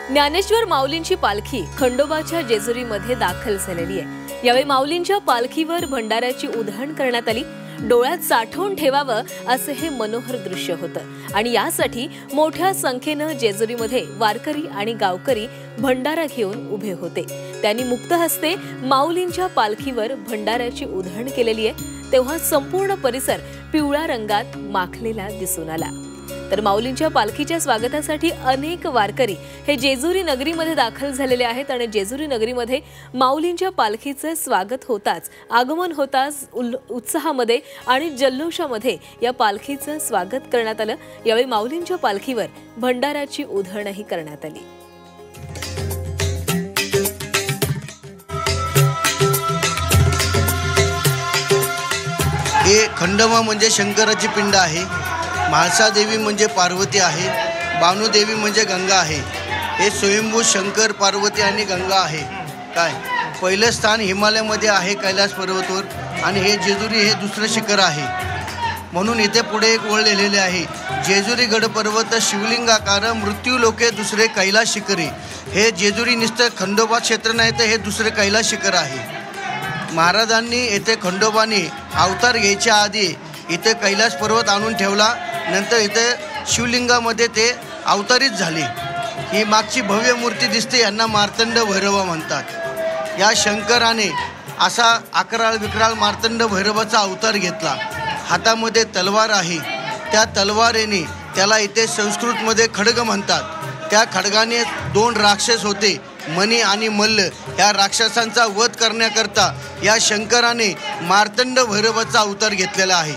ज्ञानेश्वर माऊलींची पालखी खंडोबाच्या जेजुरीमध्ये दाखल झालेली आहे। यावेळी माऊलींच्या पालखीवर भंडाऱ्याची उधळण करण्यात आली। डोळ्यात साठवून ठेवावं असं हे मनोहर दृश्य होतं आणि यासाठी मोठ्या संख्येनं जेजुरीमध्ये वारकरी आणि गावकरी भंडारा घेऊन उभे होते। त्यांनी मुक्त हस्ते माऊलींच्या पालखीवर भंडाऱ्याची उधळण केलेली आहे, तेव्हा संपूर्ण परिसर पिवळ्या रंगात माखलेला दिसून आला। तर माऊलींच्या पालखीच्या स्वागतासाठी अनेक वारकरी हे जेजुरी नगरीमध्ये दाखल झालेले आहेत आणि जेजुरी नगरीमध्ये माऊलींच्या पालखीचे स्वागत होताच, आगमन होताच उत्साहामध्ये आणि जल्लोषामध्ये या पालखीचं स्वागत करण्यात आलं। यावेळी माऊलींच्या पालखीवर भंडाराची उधळणही करण्यात आली। हे खंडोबा म्हणजे शंकराची पिंड आहे, म्हाळसा देवी म्हणजे पार्वती आहे, बानुदेवी म्हणजे गंगा आहे। हे स्वयंभू शंकर, पार्वती आणि गंगा आहे। काय पहिलं स्थान हिमालयामध्ये आहे कैलास पर्वतवर आणि हे जेजुरी हे दुसरं शिखर आहे। म्हणून इथे पुढे एक ओळ लिहिलेली आहे, जेजुरी गड पर्वत शिवलिंगाकार मृत्यू लोके दुसरे कैलास शिखरे। हे जेजुरी नुसतं खंडोबा क्षेत्र नाही तर हे दुसरे कैलास शिखर आहे। महाराजांनी येथे खंडोबाने अवतार घ्यायच्या आधी इथे कैलास पर्वत आणून ठेवला, नंतर इथे शिवलिंगामध्ये ते अवतारित झाले। ही मागची भव्य मूर्ती दिसते, यांना मार्तंड भैरवा म्हणतात। या शंकराने असा अकराळ विकराळ मार्तंड भैरवाचा अवतार घेतला। हातामध्ये तलवार आहे, त्या तलवारीने त्याला इथे संस्कृतमध्ये खड्ग म्हणतात। त्या खड्गाने दोन राक्षस होते, मनी आणि मल्ल, या राक्षसांचा वध करण्याकरता या शंकराने मार्तंड भैरवाचा अवतार घेतलेला आहे।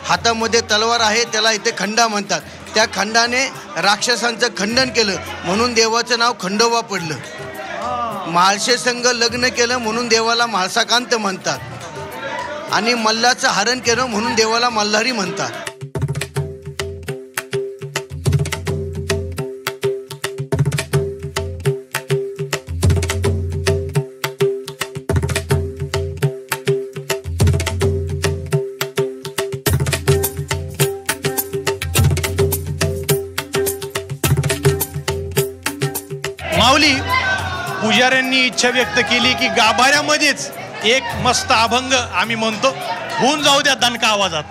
हातामध्ये तलवार आहे, त्याला इथे खंडा म्हणतात। त्या खंडाने राक्षसांचं खंडन केलं म्हणून देवाचं नाव खंडोबा पडलं। म्हाळशे संघ लग्न केलं म्हणून देवाला म्हाळसाकांत म्हणतात आणि मल्लाचं हरण केलं म्हणून देवाला मल्हारी म्हणतात। माऊली पुजाऱ्यांनी इच्छा व्यक्त केली की गाभाऱ्यामध्येच एक मस्त अभंग आम्ही म्हणतो, होऊन जाऊ द्या दणका आवाजात।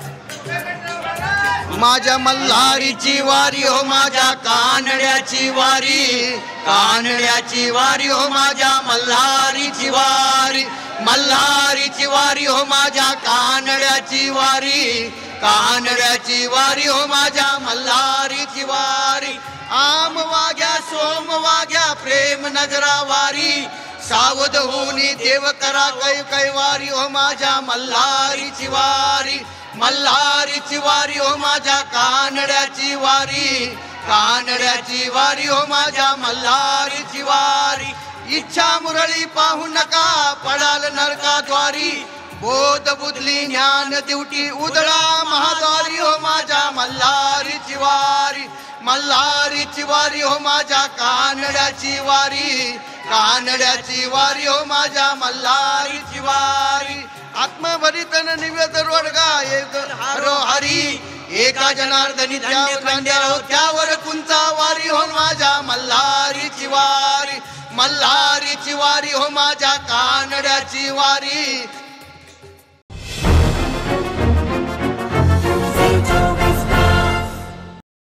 माझ्या मल्हारीची वारी हो, माझ्या कानड्याची वारी, कानड्याची वारी हो, माझ्या मल्हारीची वारी, मल्हारीची वारी हो, माझ्या कानड्याची वारी, कानड्याची वारी हो, माझ्या मल्हारीची वारी। आम वाग्या सोम वाग्या प्रेम नगरा वारी, सावध होऊनी देव करा कैवारी हो, माझ्या मल्हारीची वारी, मल्हारीची वारी हो, माझ्या कानड्याची वारी, कानड्याची वारी हो, माझ्या मल्हारीची वारी। इच्छा मुरळी पाहू नका पडाल नरकाद्वारी, बोध बुधली ज्ञान दिवटी उदळा महाद्वारी हो, माझ्या मल्हारीची वारी, मल्हारीची वारी हो, माझ्या कानड्याची वारी, कानड्याची वारी हो, माझ्या मल्हारीची वारी। आत्मभरितन निवेद रोडगा एक हरो हरी, एका जनार्दनी त्यावर कुंचा वारी हो, माझ्या मल्हारीची वारी, मल्हारीची वारी हो, माझ्या कानड्याची वारी,